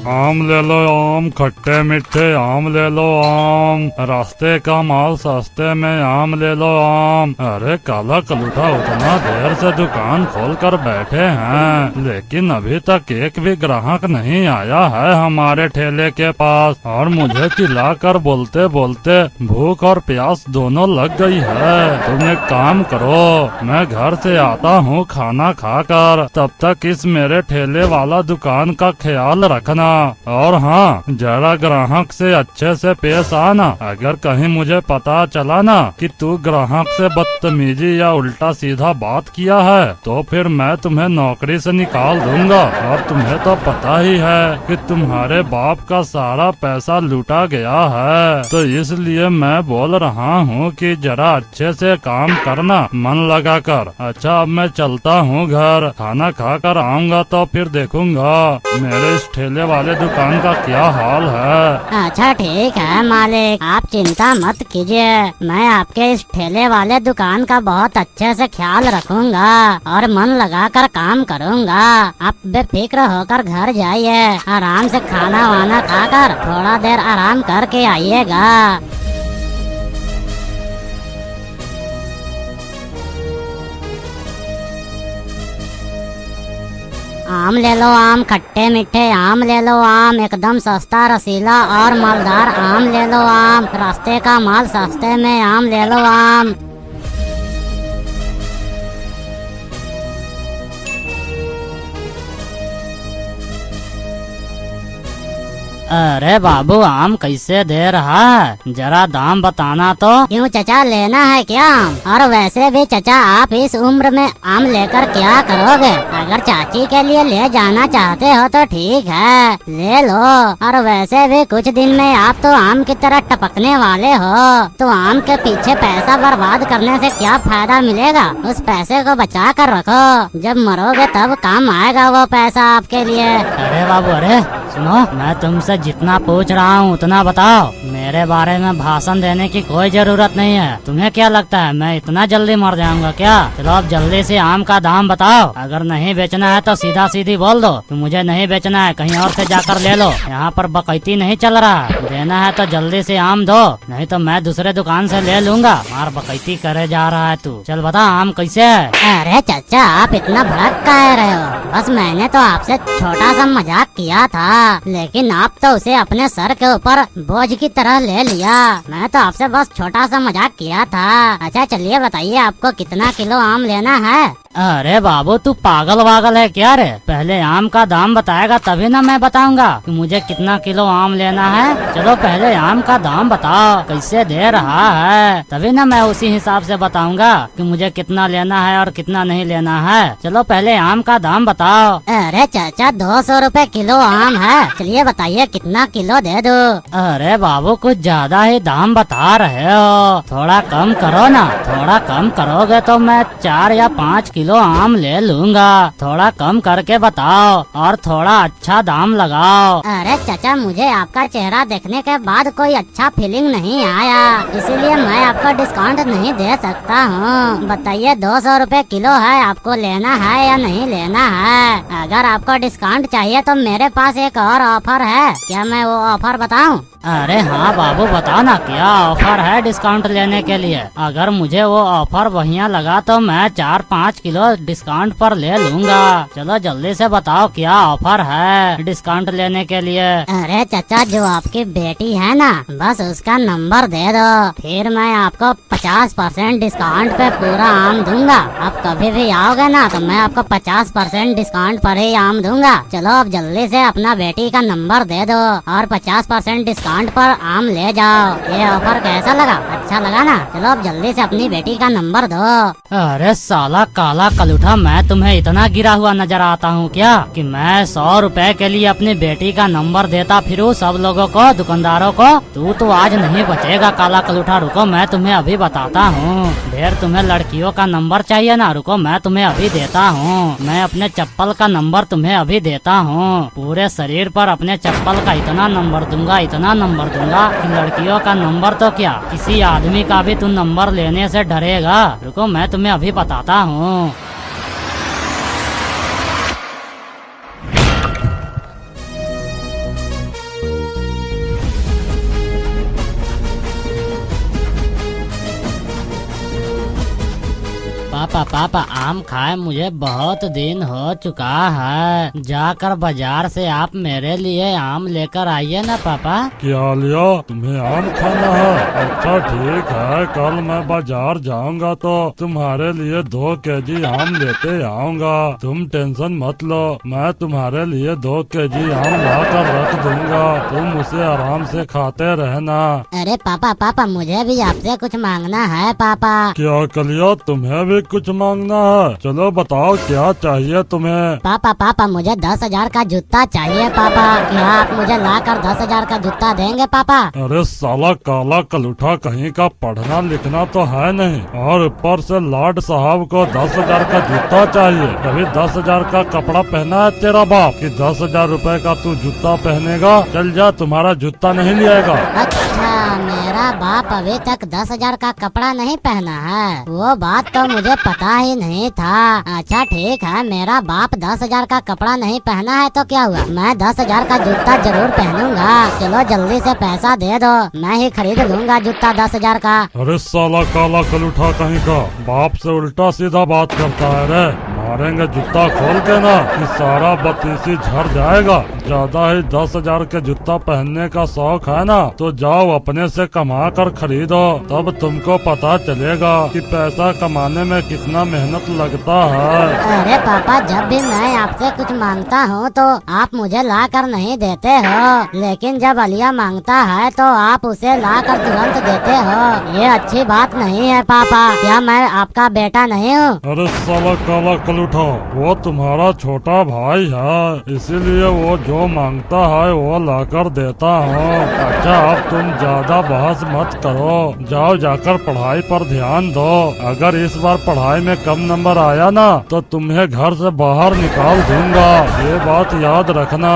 आम ले लो आम, खट्टे मीठे आम ले लो आम, रास्ते का माल सस्ते में आम ले लो आम। अरे काला कलूटा उतना देर से दुकान खोल कर बैठे हैं, लेकिन अभी तक एक भी ग्राहक नहीं आया है हमारे ठेले के पास। और मुझे चिल्लाकर बोलते बोलते भूख और प्यास दोनों लग गई है। तुम एक काम करो, मैं घर से आता हूँ खाना खाकर, तब तक इस मेरे ठेले वाला दुकान का ख्याल रखना। और हाँ, जरा ग्राहक से अच्छे से पेश आना। अगर कहीं मुझे पता चला ना कि तू ग्राहक से बदतमीजी या उल्टा सीधा बात किया है, तो फिर मैं तुम्हें नौकरी से निकाल दूंगा। और तुम्हें तो पता ही है कि तुम्हारे बाप का सारा पैसा लूटा गया है, तो इसलिए मैं बोल रहा हूँ कि जरा अच्छे से काम करना, मन लगा कर। अच्छा, अब मैं चलता हूँ घर, खाना खाकर आऊँगा तो फिर देखूंगा मेरे इस ठेले वाले दुकान का क्या हाल है। अच्छा ठीक है मालिक, आप चिंता मत कीजिए, मैं आपके इस ठेले वाले दुकान का बहुत अच्छे से ख्याल रखूंगा और मन लगाकर काम करूंगा। आप बेफिक्र होकर घर जाइए, आराम से खाना वाना खाकर थोड़ा देर आराम करके आइएगा। आम ले लो आम, खट्टे मीठे आम ले लो आम, एकदम सस्ता रसीला और मालदार आम ले लो आम, रास्ते का माल सस्ते में आम ले लो आम। अरे बाबू, आम कैसे दे रहा है, जरा दाम बताना तो। क्यों चचा, लेना है क्या आम? और वैसे भी चचा, आप इस उम्र में आम लेकर क्या करोगे? अगर चाची के लिए ले जाना चाहते हो तो ठीक है, ले लो। और वैसे भी कुछ दिन में आप तो आम की तरह टपकने वाले हो, तो आम के पीछे पैसा बर्बाद करने से क्या फायदा मिलेगा? उस पैसे को बचा कर रखो, जब मरोगे तब काम आएगा वो पैसा आपके लिए। अरे बाबू, अरे सुनो, मैं तुमसे जितना पूछ रहा हूँ उतना बताओ। मेरे बारे में भाषण देने की कोई जरूरत नहीं है। तुम्हें क्या लगता है मैं इतना जल्दी मर जाऊंगा क्या? चलो अब जल्दी से आम का दाम बताओ। अगर नहीं बेचना है तो सीधा सीधी बोल दो कि मुझे नहीं बेचना है, कहीं और से जाकर ले लो। यहाँ पर बकैती नहीं चल रहा। देना है तो जल्दी से आम दो, नहीं तो मैं दूसरे दुकान से ले लूंगा। मार बकैती करे जा रहा है तू। चल बता आम कैसे है? अरे चाचा, आप इतना भड़क कह रहे हो? बस मैंने तो आपसे छोटा सा मजाक किया था, लेकिन आप तो उसे अपने सर के ऊपर बोझ की तरह ले लिया। मैं तो आपसे बस छोटा सा मजाक किया था। अच्छा चलिए बताइए, आपको कितना किलो आम लेना है? अरे बाबू, तू पागल वागल है क्या रे? पहले आम का दाम बताएगा तभी ना मैं बताऊंगा कि मुझे कितना किलो आम लेना है। चलो पहले आम का दाम बताओ, कैसे दे रहा है, तभी ना मैं उसी हिसाब से बताऊंगा कि मुझे कितना लेना है और कितना नहीं लेना है। चलो पहले आम का दाम बताओ। अरे चाचा, 200 रुपए किलो आम है। चलिए बताइए कितना किलो दे दो? अरे बाबू, कुछ ज्यादा ही दाम बता रहे हो, थोड़ा कम करो ना। थोड़ा कम करोगे तो मैं 4 या 5 किलो आम ले लूंगा। थोड़ा कम करके बताओ और थोड़ा अच्छा दाम लगाओ। अरे चाचा, मुझे आपका चेहरा देखने के बाद कोई अच्छा फीलिंग नहीं आया, इसीलिए मैं आपको डिस्काउंट नहीं दे सकता हूँ। बताइए 200 रुपए किलो है, आपको लेना है या नहीं लेना है? अगर आपको डिस्काउंट चाहिए तो मेरे पास एक और ऑफर है, क्या मैं वो ऑफर बताऊँ? अरे हाँ बाबू, बताओ ना क्या ऑफर है डिस्काउंट लेने के लिए। अगर मुझे वो ऑफर बढ़िया लगा तो मैं 4-5 किलो डिस्काउंट पर ले लूंगा। चलो जल्दी से बताओ क्या ऑफर है डिस्काउंट लेने के लिए। अरे चाचा, जो आपकी बेटी है ना, बस उसका नंबर दे दो, फिर मैं आपको 50% डिस्काउंट पे पूरा आम दूंगा। आप कभी भी आओगे ना तो मैं आपको 50% डिस्काउंट पर ही आम दूंगा। चलो अब जल्दी से अपना बेटी का नंबर दे दो और 50% डिस्काउंट पर आम ले जाओ। ये ऑफर कैसा लगा? अच्छा लगा ना? चलो अब जल्दी से अपनी बेटी का नंबर दो। अरे साला काला कलूठा, मैं तुम्हें इतना गिरा हुआ नजर आता हूँ क्या कि मैं 100 रुपए के लिए अपनी बेटी का नंबर देता फिरूं सब लोगों को, दुकानदारों को? तू तो आज नहीं बचेगा काला कलूठा। रुको, मैं तुम्हें अभी बताता हूँ। ढेर तुम्हें लड़कियों का नंबर चाहिए ना? रुको, मैं तुम्हें अभी देता हूँ। मैं अपने चप्पल का नंबर तुम्हें अभी देता हूँ। पूरे शरीर पर अपने चप्पल का इतना नंबर दूंगा, इतना नंबर दूंगा कि लड़कियों का नंबर तो क्या, किसी आदमी का भी तू नंबर लेने से डरेगा। रुको, मैं तुम्हें अभी बताता हूँ। पापा पापा आम खाए मुझे बहुत दिन हो चुका है। जाकर बाजार से आप मेरे लिए आम लेकर आइए ना पापा। क्या लिया? तुम्हें आम खाना है? अच्छा ठीक है, कल मैं बाजार जाऊंगा तो तुम्हारे लिए 2 केजी आम लेते आऊंगा। तुम टेंशन मत लो, मैं तुम्हारे लिए 2 केजी आम ला कर रख दूंगा, तुम उसे आराम से खाते रहना। अरे पापा पापा मुझे भी आपसे कुछ मांगना है पापा। क्या कलिया, तुम्हें भी कुछ मांगना है? चलो बताओ क्या चाहिए तुम्हें? पापा पापा मुझे 10,000 का जूता चाहिए पापा। क्या आप मुझे लाकर 10,000 का जूता देंगे पापा? अरे साला काला कलूठा कहीं का, पढ़ना लिखना तो है नहीं और ऊपर से लॉर्ड साहब को 10,000 का जूता चाहिए। कभी 10,000 का कपड़ा पहना है तेरा बाप कि 10,000 रुपए का तू जूता पहनेगा? चल जा, तुम्हारा जूता नहीं लिएगा। अच्छा, मेरा बाप अभी तक 10,000 का कपड़ा नहीं पहना है, वो बात तो मुझे पता ही नहीं था। अच्छा ठीक है, मेरा बाप 10,000 का कपड़ा नहीं पहना है तो क्या हुआ, मैं 10,000 का जूता जरूर पहनूंगा। चलो जल्दी से पैसा दे दो, मैं ही खरीद लूंगा जूता 10,000 का। अरे साला काला कलूठा कहीं का, बाप से उल्टा सीधा बात करता है रे। मारेंगे जूता खोल के ना कि सारा बत्तीसी झड़ जाएगा। ज्यादा ही 10,000 के जूता पहनने का शौक है ना तो जाओ अपने से कमा कर खरीदो, तब तुमको पता चलेगा कि पैसा कमाने में कितना मेहनत लगता है। अरे पापा, जब भी मैं आपसे कुछ मांगता हूँ तो आप मुझे ला कर नहीं देते हो, लेकिन जब अलिया मांगता है तो आप उसे ला कर तुरंत देते हो। ये अच्छी बात नहीं है पापा। क्या मैं आपका बेटा नहीं हूँ? अरे साला काला कलूठा, वो तुम्हारा छोटा भाई है, इसीलिए वो जो मांगता है वो लाकर देता हूँ। अच्छा अब तुम ज्यादा बहस मत करो, जाओ जाकर पढ़ाई पर ध्यान दो। अगर इस बार पढ़ाई में कम नंबर आया ना तो तुम्हें घर से बाहर निकाल दूंगा, ये बात याद रखना।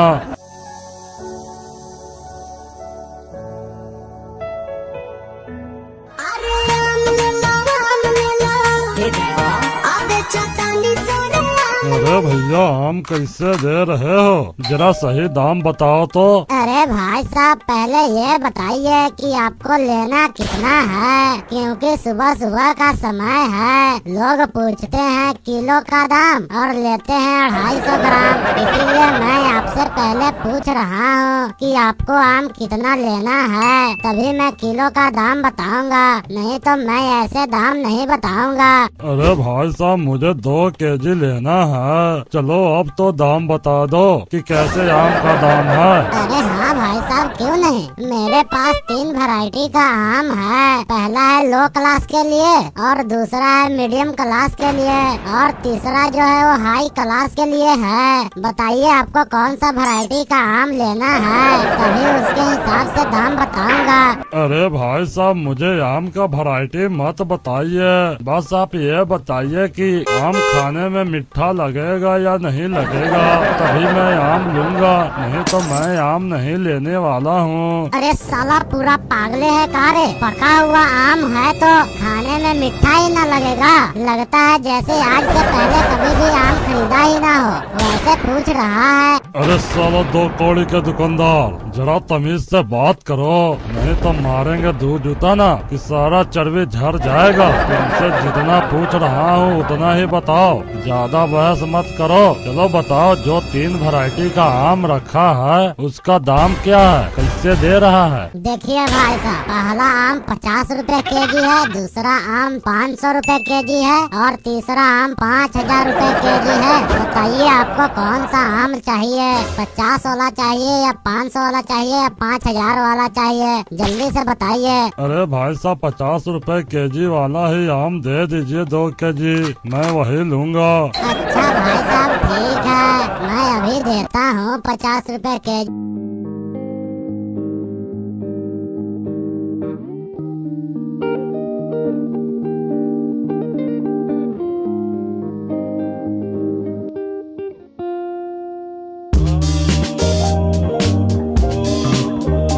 अरे भैया, आम कैसे दे रहे हो? जरा सही दाम बताओ तो। अरे भाई साहब, पहले ये बताइए कि आपको लेना कितना है, क्योंकि सुबह सुबह का समय है, लोग पूछते हैं किलो का दाम और लेते हैं 250 ग्राम। इसीलिए मैं आपसे पहले पूछ रहा हूँ कि आपको आम कितना लेना है, तभी मैं किलो का दाम बताऊंगा, नहीं तो मैं ऐसे दाम नहीं बताऊंगा। अरे भाई साहब, मुझे 2 केजी लेना है। चलो अब तो दाम बता दो कि कैसे आम का दाम है। अरे हाँ भाई साहब, क्यों नहीं, मेरे पास 3 वैरायटी का आम है। पहला है लो क्लास के लिए, और दूसरा है मीडियम क्लास के लिए, और तीसरा जो है वो हाई क्लास के लिए है। बताइए आपको कौन सा वैरायटी का आम लेना है, तभी उसके हिसाब से दाम बताऊंगा। अरे भाई साहब, मुझे आम का वैरायटी मत बताइए, बस आप ये बताइए कि आम खाने में मीठा लगेगा या नहीं लगेगा, तभी मैं आम लूंगा, नहीं तो मैं आम नहीं लेने वाला हूँ। अरे साला पूरा पागले है का रे? पका हुआ आम है तो खाने में मीठा ही न लगेगा? लगता है जैसे आज से पहले कभी भी आम खरीदा ही ना हो, वैसे पूछ रहा है। अरे सालो 2 कौड़ी के दुकानदार, जरा तमीज से बात करो, नहीं तो मारेंगे 2 जूता ना कि सारा चर्बी झड़ जाएगा। तुमसे जितना पूछ रहा हूँ उतना ही बताओ, ज्यादा बहस मत करो। चलो बताओ, जो 3 वैरायटी का आम रखा है उसका दाम क्या है, कैसे दे रहा है? देखिए भाई साहब, पहला आम 50 रुपए केजी है, दूसरा आम 500 रुपए केजी है, और तीसरा आम 5,000 रुपए केजी है। बताइए आपको कौन सा आम चाहिए, 50 वाला चाहिए या 500 वाला चाहिए या 5,000 वाला चाहिए? जल्दी से बताइए। अरे भाई साहब, 50 रुपए केजी वाला ही आम दे दीजिए 2 केजी, मैं वही लूंगा। अच्छा भाई साहब ठीक है, मैं अभी देता हूँ 50 रुपए केजी।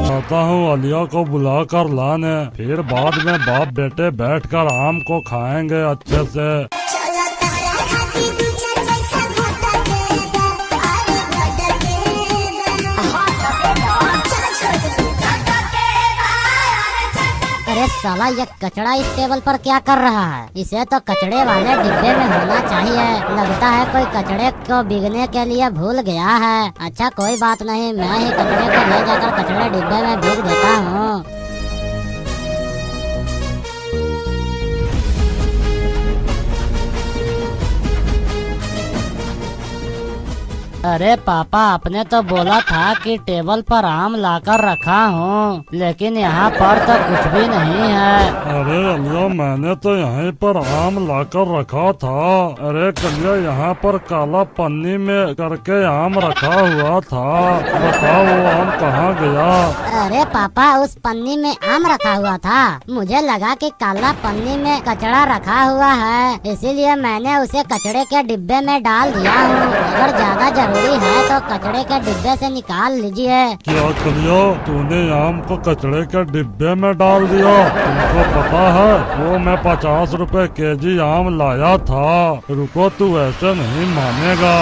आता हूँ अलिया को बुला कर लाने, फिर बाद में बाप बेटे बैठकर आम को खाएंगे अच्छे से। अरे साला ये कचड़ा इस टेबल पर क्या कर रहा है? इसे तो कचड़े वाले डिब्बे में होना चाहिए। लगता है कोई कचड़े को बिगने के लिए भूल गया है। अच्छा कोई बात नहीं, मैं ही कचड़े को ले जाकर कचड़े डिब्बे में बिग देता हूँ। अरे पापा, आपने तो बोला था कि टेबल पर आम लाकर रखा हूँ, लेकिन यहाँ पर तो कुछ भी नहीं है। अरे अलिया, मैंने तो यहीं पर आम लाकर रखा था। अरे कलिया, यहाँ पर काला पन्नी में करके आम रखा हुआ था। बताओ वो आम कहाँ गया? अरे पापा, उस पन्नी में आम रखा हुआ था। मुझे लगा कि काला पन्नी में कचड़ा रखा हुआ है, इसीलिए मैंने उसे कचड़े के डिब्बे में डाल दिया हूँ। अगर ज्यादा जरूरी है तो कचड़े के डिब्बे से निकाल लीजिए। क्या कलिया, तूने आम को कचड़े के डिब्बे में डाल दिया? तुमको पता है वो मैं 50 रुपए केजी आम लाया था। रुको, तू ऐसे नहीं मानेगा।